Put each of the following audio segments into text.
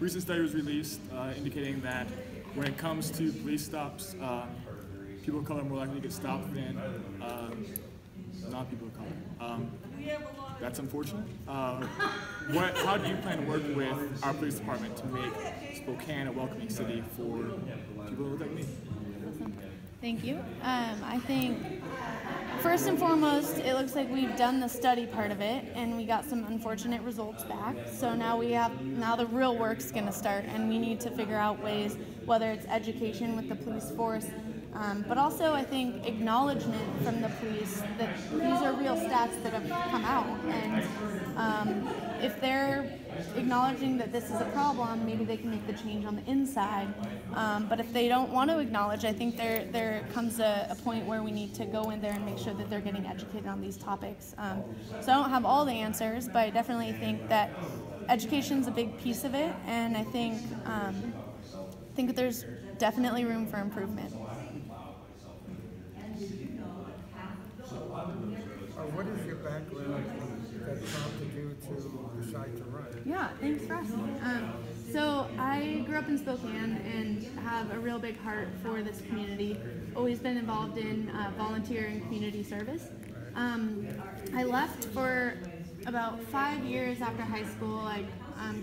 recent study was released indicating that when it comes to police stops, people of color are more likely to get stopped than non-people of color. That's unfortunate. How do you plan to work with our police department to make Spokane a welcoming city for people who look like me? Awesome. Thank you. I think first and foremost, it looks like we've done the study part of it, and we got some unfortunate results back. So now the real work's going to start, and we need to figure out ways, whether it's education with the police force, but also I think acknowledgement from the police that these are real stats that have come out, and if they're acknowledging that this is a problem, maybe they can make the change on the inside. But if they don't want to acknowledge, I think there comes a point where we need to go in there and make sure that they're getting educated on these topics. So I don't have all the answers, but I definitely think that education's a big piece of it, and I think that there's definitely room for improvement. What is your background that prompted you to decide to run? Yeah, thanks for asking. So I grew up in Spokane and have a real big heart for this community. Always been involved in volunteer and community service. I left for about 5 years after high school. I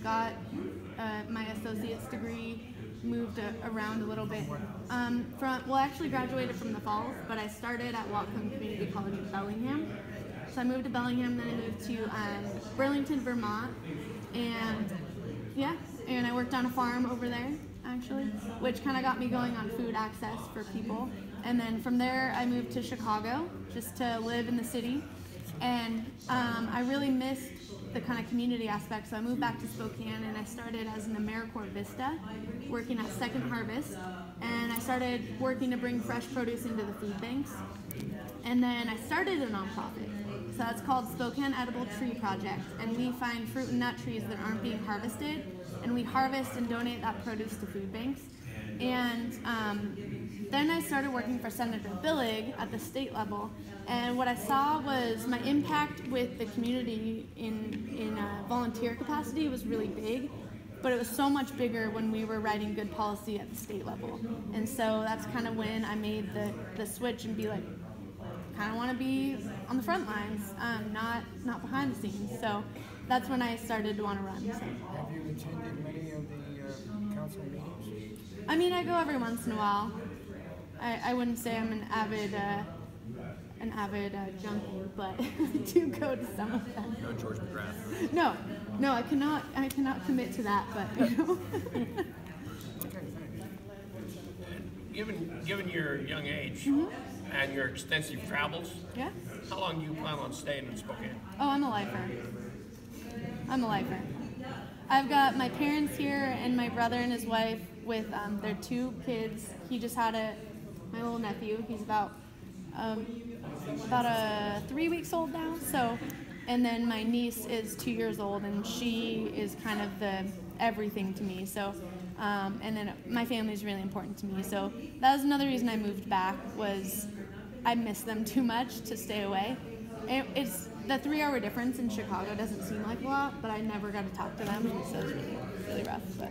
got my associate's degree, moved around a little bit. I actually graduated from the Falls, but I started at Whatcom Community College in Bellingham. So I moved to Bellingham, then I moved to Burlington, Vermont, and I worked on a farm over there, actually, which kind of got me going on food access for people. And then from there, I moved to Chicago just to live in the city, and I really missed the kind of community aspect, so I moved back to Spokane, and I started as an AmeriCorps Vista, working at Second Harvest, and I started working to bring fresh produce into the food banks. And then I started a nonprofit. So it's called Spokane Edible Tree Project, and we find fruit and nut trees that aren't being harvested, and we harvest and donate that produce to food banks. And then I started working for Senator Billig at the state level, and what I saw was my impact with the community in a volunteer capacity was really big, but it was so much bigger when we were writing good policy at the state level. And so that's kind of when I made the switch and be like, kind of want to be on the front lines, not behind the scenes. So that's when I started to want to run. So. Have you attended many of the council meetings? I mean, I go every once in a while. I wouldn't say I'm an avid junkie, but I do go to some of them. No George McGrath. No, I cannot commit to that, but you know. Given your young age and your extensive travels, Yeah. how long do you plan on staying in Spokane? Oh, I'm a lifer. I've got my parents here and my brother and his wife with their 2 kids. He just had my little nephew. He's about 3 weeks old now. So, and then my niece is 2 years old, and she is kind of the everything to me. So, and then my family is really important to me. So that was another reason I moved back, was I miss them too much to stay away. It's the 3-hour difference in Chicago doesn't seem like a lot, but I never got to talk to them, so it's really rough. But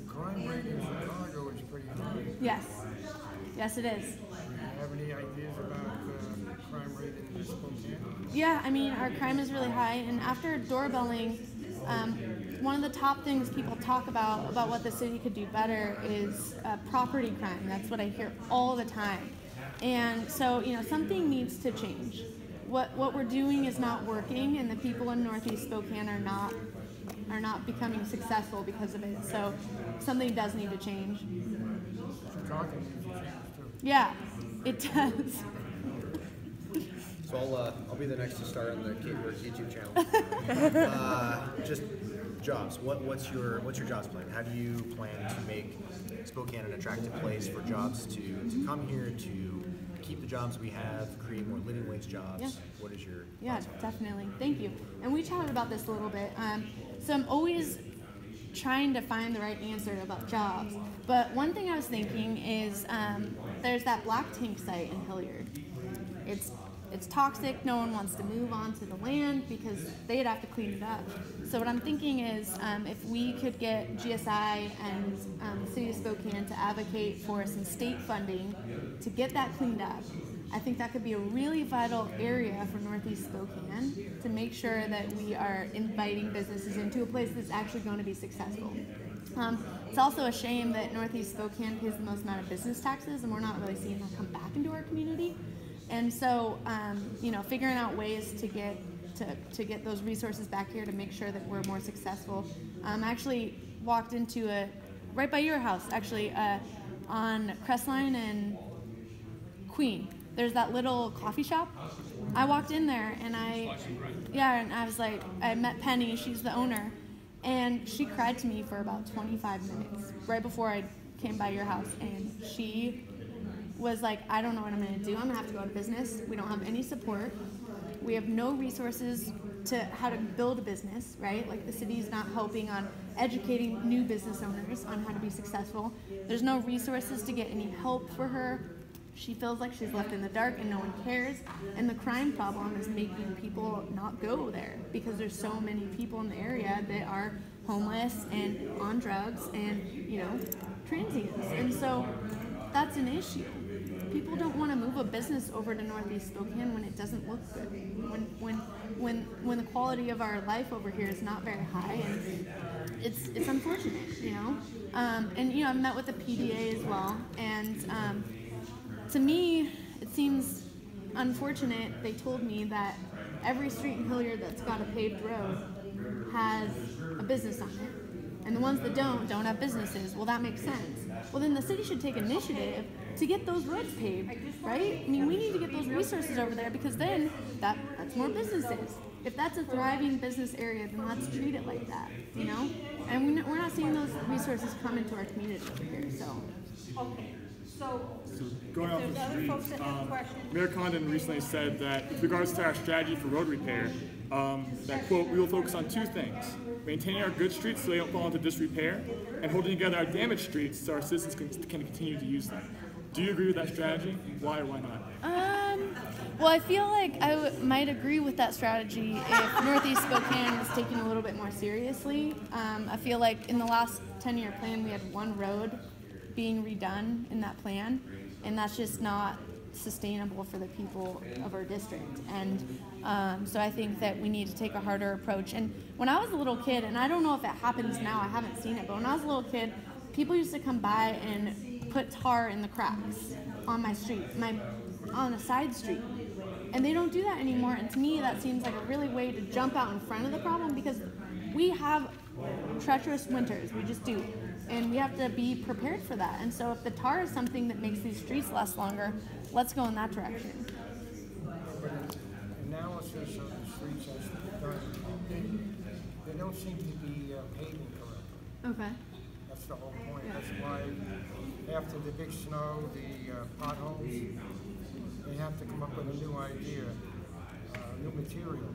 Crime rate in Chicago is pretty high. yes, it is. Do you have any ideas about crime rate in Spokane? Yeah, I mean, our crime is really high, and after doorbelling, one of the top things people talk about what the city could do better is property crime. That's what I hear all the time. And so, you know, something needs to change. What we're doing is not working, and the people in Northeast Spokane are not becoming successful because of it. So something does need to change. Chicago needs to change too. Yeah, it does. So I'll be the next to start on the Capeworks YouTube channel. Just jobs. What's your jobs plan? How do you plan to make Spokane an attractive place for jobs to come here, to keep the jobs we have, create more living wage jobs? Yeah. What is your Yeah, thoughts on that? definitely. Thank you. And we chatted about this a little bit. So I'm always trying to find the right answer about jobs. But one thing I was thinking is there's that black tank site in Hilliard. It's it's toxic. No one wants to move onto the land because they'd have to clean it up. So what I'm thinking is if we could get GSI and the City of Spokane to advocate for some state funding to get that cleaned up, I think that could be a really vital area for Northeast Spokane to make sure that we are inviting businesses into a place that's actually going to be successful. It's also a shame that Northeast Spokane pays the most amount of business taxes, and we're not really seeing that come back into our community. And so, figuring out ways to get those resources back here to make sure that we're more successful. I actually walked into right by your house, actually, on Crestline and Queen. There's that little coffee shop. I walked in there and I was like, I met Penny, she's the owner, and she cried to me for about 25 minutes right before I came by your house, and she was like, I don't know what I'm gonna do. I'm gonna have to go out of business. We don't have any support. We have no resources to how to build a business, right? Like the city's not helping on educating new business owners on how to be successful. There's no resources to get any help for her. She feels like she's left in the dark and no one cares. And the crime problem is making people not go there because there's so many people in the area that are homeless and on drugs and, transients. And so that's an issue. People don't want to move a business over to Northeast Spokane when it doesn't look good. When the quality of our life over here is not very high, and it's unfortunate, I've met with the PDA as well, and to me, it seems unfortunate. They told me that every street in Hilliard that's got a paved road has a business on it, and the ones that don't have businesses. Well, that makes sense. Well, then the city should take initiative to get those roads paved, right? I mean, we need to get those resources over there because then that's more businesses. If that's a thriving business area, then let's treat it like that, And we're not seeing those resources come into our community over here, so. Okay, so going off there's the other folks streets, that have questions. Mayor Condon recently said that with regards to our strategy for road repair, that, quote, we will focus on two things: maintaining our good streets so they don't fall into disrepair, and holding together our damaged streets so our citizens can continue to use them. Do you agree with that strategy? Why or why not? Well, I feel like I might agree with that strategy if Northeast Spokane was taken a little bit more seriously. I feel like in the last 10-year plan, we had one road being redone in that plan, and that's just not sustainable for the people of our district. And so I think that we need to take a harder approach. And when I was a little kid, and I don't know if it happens now, I haven't seen it, but when I was a little kid, people used to come by and put tar in the cracks on my street, on a side street. And they don't do that anymore. And to me, that seems like a really way to jump out in front of the problem because we have treacherous winters. We just do. And we have to be prepared for that. And so if the tar is something that makes these streets last longer, let's go in that direction. Analysis of the streets as done, they don't seem to be paving correctly. Okay. That's the whole point. That's why after the big snow, the potholes, they have to come up with a new idea, new material.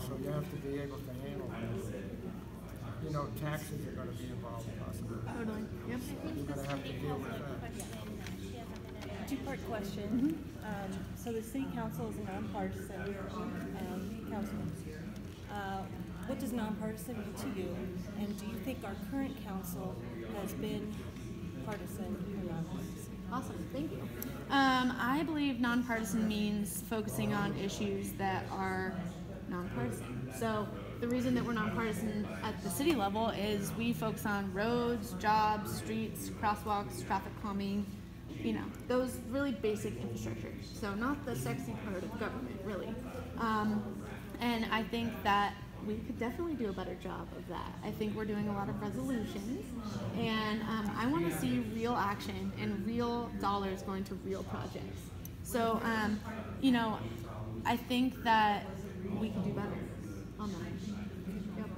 So you have to be able to handle it. Taxes are going to be involved possibly. Totally. Yep. You're going to have to deal with that. Two-part question. So the city council is a nonpartisan council. What does nonpartisan mean to you? And do you think our current council has been partisan or nonpartisan? Awesome, thank you. I believe nonpartisan means focusing on issues that are nonpartisan. So the reason that we're nonpartisan at the city level is we focus on roads, jobs, streets, crosswalks, traffic calming, those really basic infrastructure. So not the sexy part of government, really. And I think that we could definitely do a better job of that. I think we're doing a lot of resolutions, and I want to see real action and real dollars going to real projects. So, I think that we can do better on that. Yep.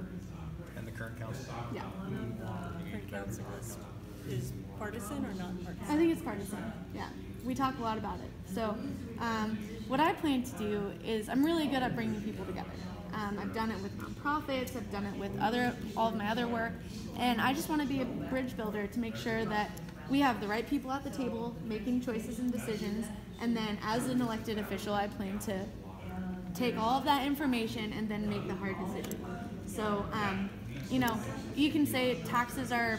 And the current council? Yeah. Current council is partisan or non-partisan? I think it's partisan. Yeah. We talk a lot about it. So, what I plan to do is I'm really good at bringing people together. I've done it with nonprofits, I've done it with all of my other work, and I just want to be a bridge builder to make sure that we have the right people at the table making choices and decisions, And then as an elected official, I plan to take all of that information and then make the hard decision. So, you know, you can say taxes are,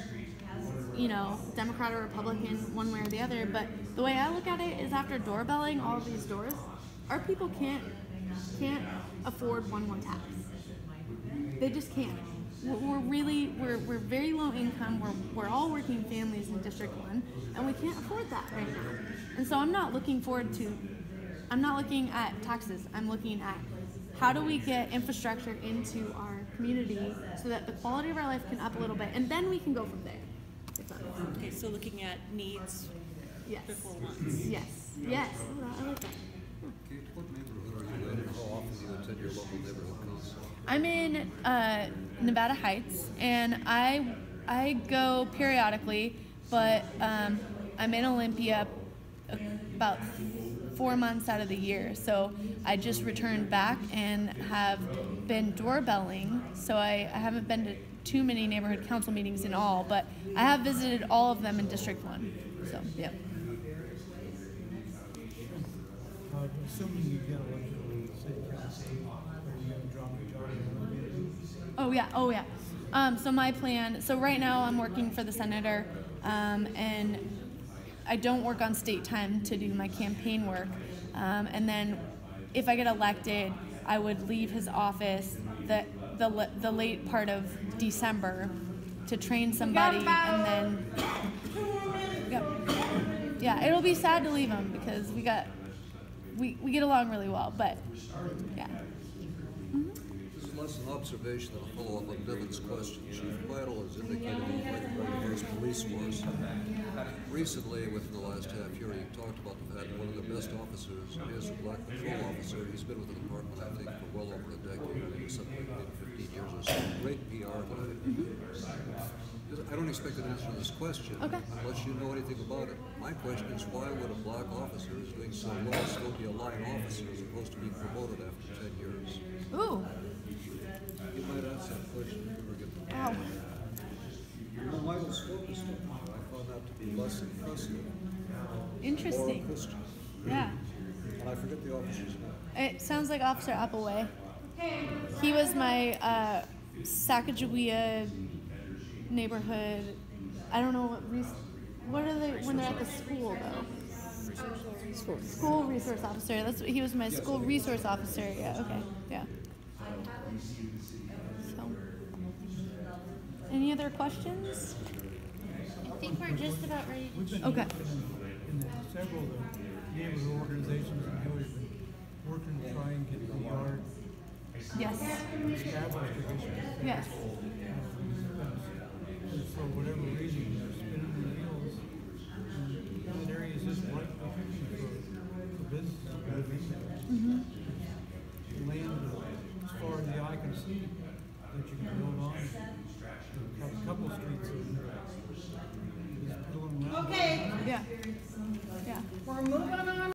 you know, Democrat or Republican, one way or the other, but the way I look at it is after doorbelling all of these doors, our people can't afford one more tax. They just can't. We're very low income. We're all working families in District 1, and we can't afford that right now. And so I'm not looking at taxes. I'm looking at how do we get infrastructure into our community so that the quality of our life can up a little bit, and then we can go from there. Okay, so looking at needs Yes. before wants. Yes. Yes. I like that. Kate, what neighborhood are you in? How often do you attend your local neighborhood council? I'm in Nevada Heights, and I go periodically, but I'm in Olympia about 4 months out of the year. So I just returned back and have been doorbelling. So I haven't been to too many neighborhood council meetings in all, but I have visited all of them in District 1. So, yep. Assuming you get elected to city council, are you going to drop your job and Oh yeah. So my plan. So right now I'm working for the senator, and I don't work on state time to do my campaign work. And then, if I get elected, I would leave his office the late part of December to train somebody, and then. Yep. Yeah, it'll be sad to leave him because we get along really well, but yeah. This is less an observation than a follow-up on Devin's question. Chief Lytle has indicated that he'd like to bring his police force. Recently, within the last half year, he talked about the fact that one of the best officers is a black patrol officer. He's been with the department, I think, for well over a decade, maybe something like maybe 15 years or so. Great PR guy. I don't expect an answer to this question unless you know anything about it. My question is, why would a black officer who's doing so well still be a line officer as opposed to being promoted after 10 years? Ooh. You might answer that question if you ever get the Wow. Well, Michael's focused on that. I found that to be less impressive. Interesting. More Christian. Yeah. And I forget the officer's name. It sounds like Officer Appleway. He was my Sacagawea neighborhood. I don't know what are they when they're at the school though? School resource officer. That's what he was. My school resource officer. Yeah. Okay. Yeah. So, any other questions? I think we're just about ready to. Okay. in several of the neighborhood organizations in Gilliard been working to try and get the yard Yes. established again. Yes. And for whatever reason, they're spinning their wheels. And that area is just ripe for businesses to move in there. Land as far as the eye can see that you can build on. A couple streets in there. Just put a little round. Okay, Yeah. Yeah. we're moving on